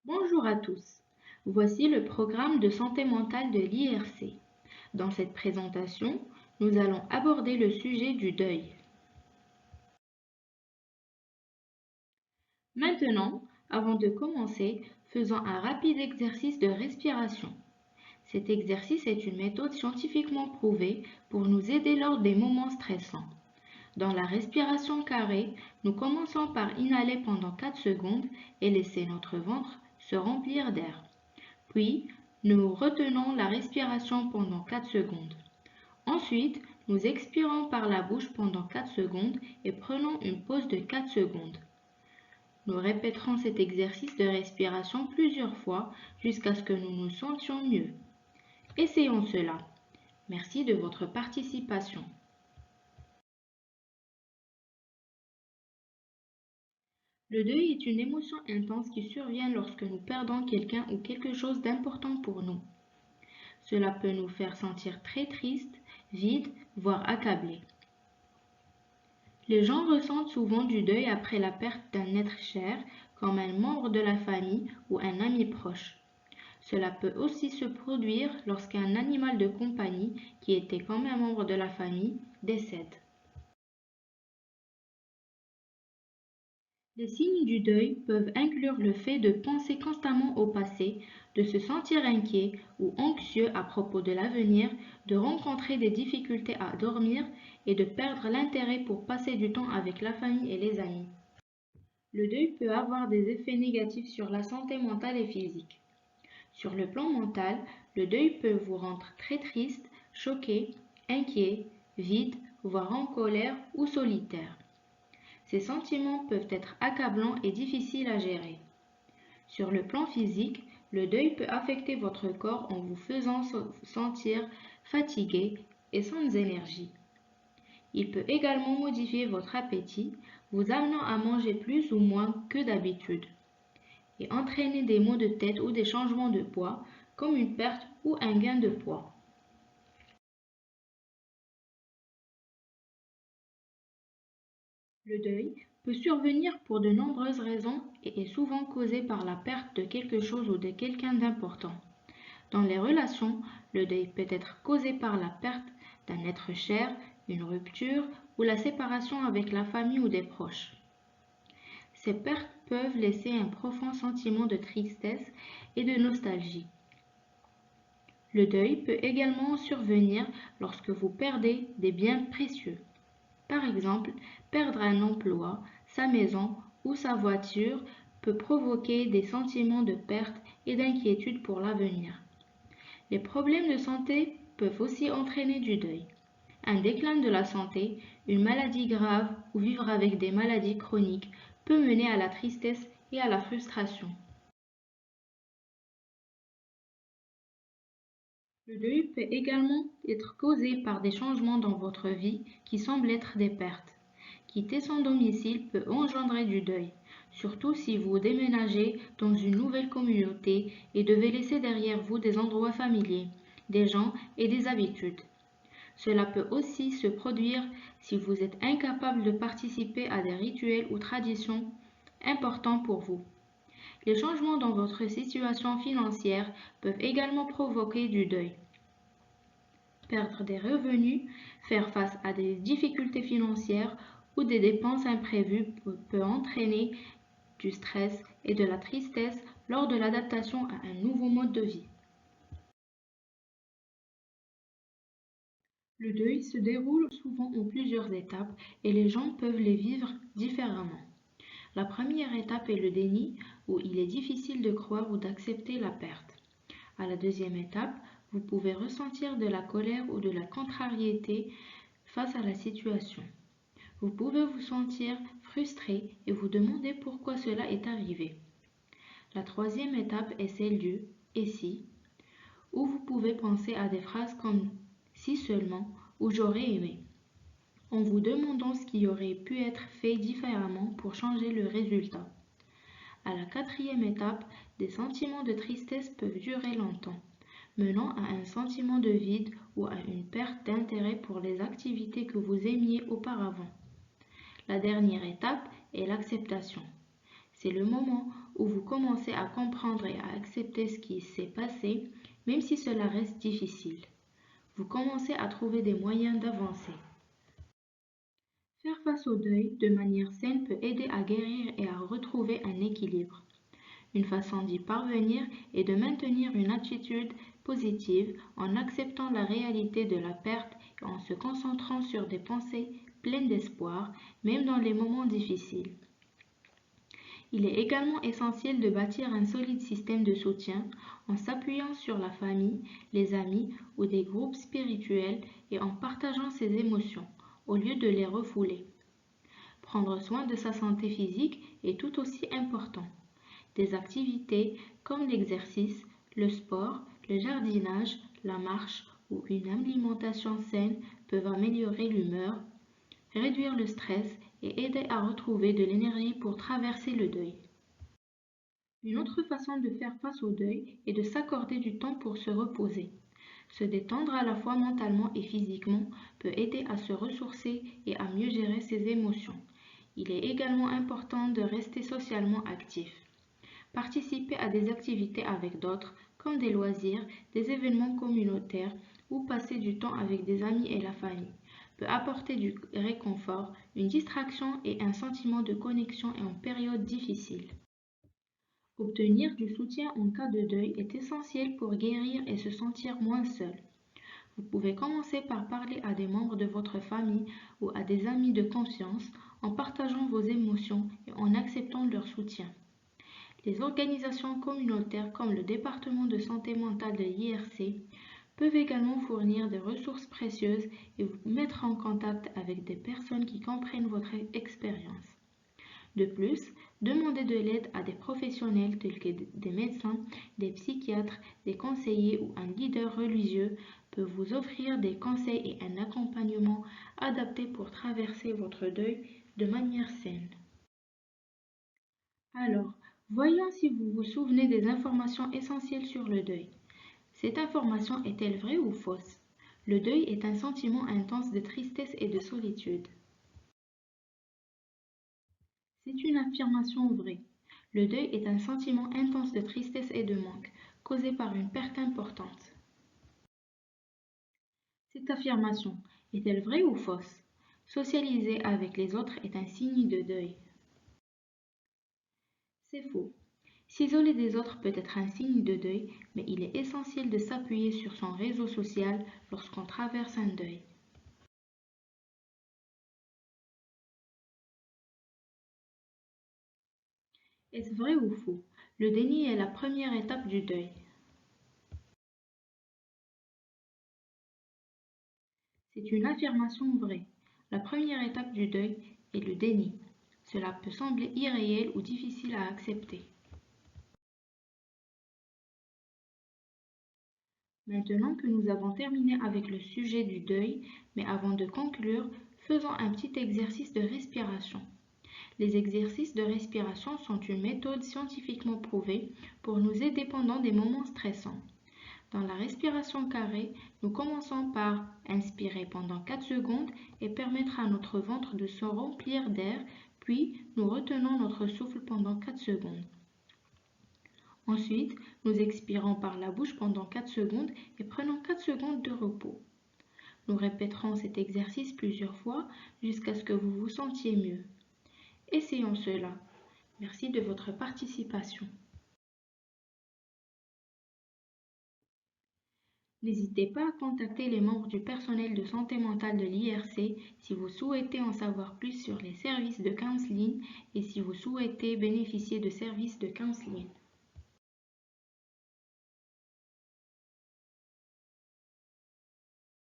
Bonjour à tous. Voici le programme de santé mentale de l'IRC. Dans cette présentation, nous allons aborder le sujet du deuil. Maintenant, avant de commencer, faisons un rapide exercice de respiration. Cet exercice est une méthode scientifiquement prouvée pour nous aider lors des moments stressants. Dans la respiration carrée, nous commençons par inhaler pendant 4 secondes et laisser notre ventre se remplir d'air. Puis, nous retenons la respiration pendant 4 secondes. Ensuite, nous expirons par la bouche pendant 4 secondes et prenons une pause de 4 secondes. Nous répéterons cet exercice de respiration plusieurs fois jusqu'à ce que nous nous sentions mieux. Essayons cela. Merci de votre participation. Le deuil est une émotion intense qui survient lorsque nous perdons quelqu'un ou quelque chose d'important pour nous. Cela peut nous faire sentir très tristes, vides, voire accablés. Les gens ressentent souvent du deuil après la perte d'un être cher, comme un membre de la famille ou un ami proche. Cela peut aussi se produire lorsqu'un animal de compagnie, qui était comme un membre de la famille, décède. Les signes du deuil peuvent inclure le fait de penser constamment au passé, de se sentir inquiet ou anxieux à propos de l'avenir, de rencontrer des difficultés à dormir et de perdre l'intérêt pour passer du temps avec la famille et les amis. Le deuil peut avoir des effets négatifs sur la santé mentale et physique. Sur le plan mental, le deuil peut vous rendre très triste, choqué, inquiet, vide, voire en colère ou solitaire. Ces sentiments peuvent être accablants et difficiles à gérer. Sur le plan physique, le deuil peut affecter votre corps en vous faisant sentir fatigué et sans énergie. Il peut également modifier votre appétit, vous amenant à manger plus ou moins que d'habitude, et entraîner des maux de tête ou des changements de poids, comme une perte ou un gain de poids. Le deuil peut survenir pour de nombreuses raisons et est souvent causé par la perte de quelque chose ou de quelqu'un d'important. Dans les relations, le deuil peut être causé par la perte d'un être cher, une rupture ou la séparation avec la famille ou des proches. Ces pertes peuvent laisser un profond sentiment de tristesse et de nostalgie. Le deuil peut également survenir lorsque vous perdez des biens précieux. Par exemple, perdre un emploi, sa maison ou sa voiture peut provoquer des sentiments de perte et d'inquiétude pour l'avenir. Les problèmes de santé peuvent aussi entraîner du deuil. Un déclin de la santé, une maladie grave ou vivre avec des maladies chroniques peut mener à la tristesse et à la frustration. Le deuil peut également être causé par des changements dans votre vie qui semblent être des pertes. Quitter son domicile peut engendrer du deuil, surtout si vous déménagez dans une nouvelle communauté et devez laisser derrière vous des endroits familiers, des gens et des habitudes. Cela peut aussi se produire si vous êtes incapable de participer à des rituels ou traditions importants pour vous. Les changements dans votre situation financière peuvent également provoquer du deuil. Perdre des revenus, faire face à des difficultés financières ou des dépenses imprévues peut entraîner du stress et de la tristesse lors de l'adaptation à un nouveau mode de vie. Le deuil se déroule souvent en plusieurs étapes et les gens peuvent les vivre différemment. La première étape est le déni, où il est difficile de croire ou d'accepter la perte. À la deuxième étape, vous pouvez ressentir de la colère ou de la contrariété face à la situation. Vous pouvez vous sentir frustré et vous demander pourquoi cela est arrivé. La troisième étape est celle du «et si», où vous pouvez penser à des phrases comme «si seulement» ou «j'aurais aimé», en vous demandant ce qui aurait pu être fait différemment pour changer le résultat. À la quatrième étape, des sentiments de tristesse peuvent durer longtemps, menant à un sentiment de vide ou à une perte d'intérêt pour les activités que vous aimiez auparavant. La dernière étape est l'acceptation. C'est le moment où vous commencez à comprendre et à accepter ce qui s'est passé, même si cela reste difficile. Vous commencez à trouver des moyens d'avancer. Faire face au deuil de manière saine peut aider à guérir et à retrouver un équilibre. Une façon d'y parvenir est de maintenir une attitude positive en acceptant la réalité de la perte et en se concentrant sur des pensées pleines d'espoir, même dans les moments difficiles. Il est également essentiel de bâtir un solide système de soutien en s'appuyant sur la famille, les amis ou des groupes spirituels et en partageant ses émotions, au lieu de les refouler. Prendre soin de sa santé physique est tout aussi important. Des activités comme l'exercice, le sport, le jardinage, la marche ou une alimentation saine peuvent améliorer l'humeur, réduire le stress et aider à retrouver de l'énergie pour traverser le deuil. Une autre façon de faire face au deuil est de s'accorder du temps pour se reposer. Se détendre à la fois mentalement et physiquement peut aider à se ressourcer et à mieux gérer ses émotions. Il est également important de rester socialement actif. Participer à des activités avec d'autres, comme des loisirs, des événements communautaires ou passer du temps avec des amis et la famille, peut apporter du réconfort, une distraction et un sentiment de connexion en période difficile. Obtenir du soutien en cas de deuil est essentiel pour guérir et se sentir moins seul. Vous pouvez commencer par parler à des membres de votre famille ou à des amis de confiance en partageant vos émotions et en acceptant leur soutien. Les organisations communautaires comme le département de santé mentale de l'IRC peuvent également fournir des ressources précieuses et vous mettre en contact avec des personnes qui comprennent votre expérience. De plus, demandez de l'aide à des professionnels tels que des médecins, des psychiatres, des conseillers ou un leader religieux peut vous offrir des conseils et un accompagnement adapté pour traverser votre deuil de manière saine. Alors, voyons si vous vous souvenez des informations essentielles sur le deuil. Cette information est-elle vraie ou fausse? Le deuil est un sentiment intense de tristesse et de solitude. C'est une affirmation vraie. Le deuil est un sentiment intense de tristesse et de manque, causé par une perte importante. Cette affirmation est-elle vraie ou fausse? Socialiser avec les autres est un signe de deuil. C'est faux. S'isoler des autres peut être un signe de deuil, mais il est essentiel de s'appuyer sur son réseau social lorsqu'on traverse un deuil. Est-ce vrai ou faux? Le déni est la première étape du deuil. C'est une affirmation vraie. La première étape du deuil est le déni. Cela peut sembler irréel ou difficile à accepter. Maintenant que nous avons terminé avec le sujet du deuil, mais avant de conclure, faisons un petit exercice de respiration. Les exercices de respiration sont une méthode scientifiquement prouvée pour nous aider pendant des moments stressants. Dans la respiration carrée, nous commençons par inspirer pendant 4 secondes et permettre à notre ventre de se remplir d'air, puis nous retenons notre souffle pendant 4 secondes. Ensuite, nous expirons par la bouche pendant 4 secondes et prenons 4 secondes de repos. Nous répéterons cet exercice plusieurs fois jusqu'à ce que vous vous sentiez mieux. Essayons cela. Merci de votre participation. N'hésitez pas à contacter les membres du personnel de santé mentale de l'IRC si vous souhaitez en savoir plus sur les services de counseling et si vous souhaitez bénéficier de services de counseling.